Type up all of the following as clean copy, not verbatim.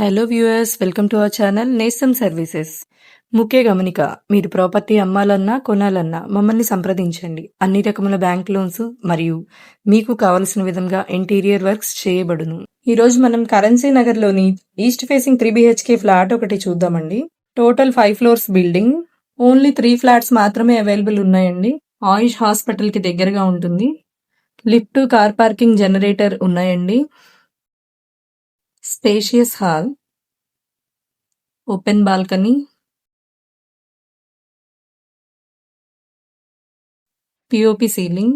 Hello viewers, welcome to our channel నేస్తం services. ముఖ్య గమనిక, మీరు ప్రాపర్టీ అమ్మాలన్నా కొనాలన్నా మమ్మల్ని సంప్రదించండి. అన్ని రకముల బ్యాంక్ లోన్స్ మరియు మీకు కావలసిన విధంగా ఇంటీరియర్ వర్క్స్ చేయబడును. ఈరోజు మనం కరెన్సీ నగర్లోని ఈస్ట్ ఫేసింగ్ 3 BHK ఫ్లాట్ ఒకటి చూద్దామండి. Total 5 floors building. Only 3 flats మాత్రమే అవైలబుల్ ఉన్నాయండి. ఆయుష్ హాస్పిటల్ కి దగ్గరగా ఉంటుంది. లిఫ్ట్, కార్ పార్కింగ్, జనరేటర్ ఉన్నాయండి. Spacious hall, open balcony, POP ceiling,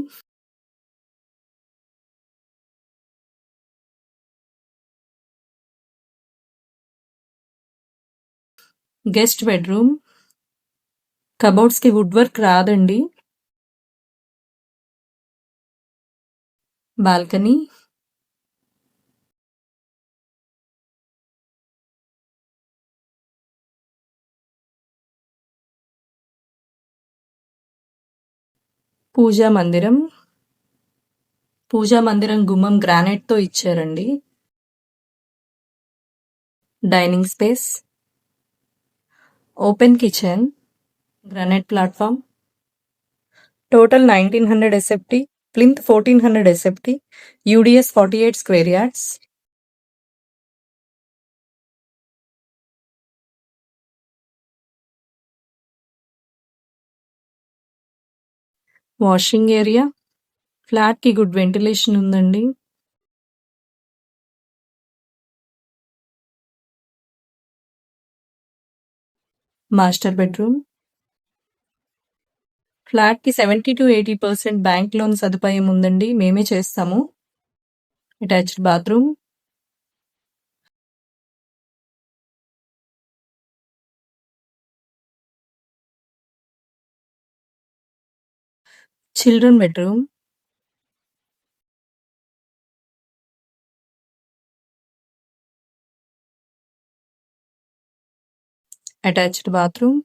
guest bedroom, cupboards కి వుడ్ వర్క్ రాదండి. బాల్కనీ, పూజా మందిరం. పూజా మందిరం గుమ్మం గ్రానైట్ తో ఇచ్చారండి. Dining space, open kitchen, granite platform. Total 1900 SFT, plinth 1400 SFT, UDS 48 square yards. Washing area. Flat కి గుడ్ వెంటిలేషన్ ఉందండి. Master bedroom. ఫ్లాట్ కి 70 to 80% బ్యాంక్ లోన్ సదుపాయం ఉందండి, మేమే చేస్తాము. Attached bathroom, children bedroom, attached bathroom.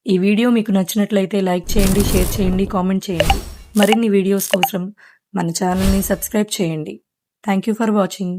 ఈ వీడియో మీకు నచ్చినట్లయితే లైక్ చేయండి, షేర్ చేయండి, కామెంట్ చేయండి. మరిన్ని వీడియోస్ కోసం మన ఛానల్ని సబ్స్క్రైబ్ చేయండి. Thank you for watching.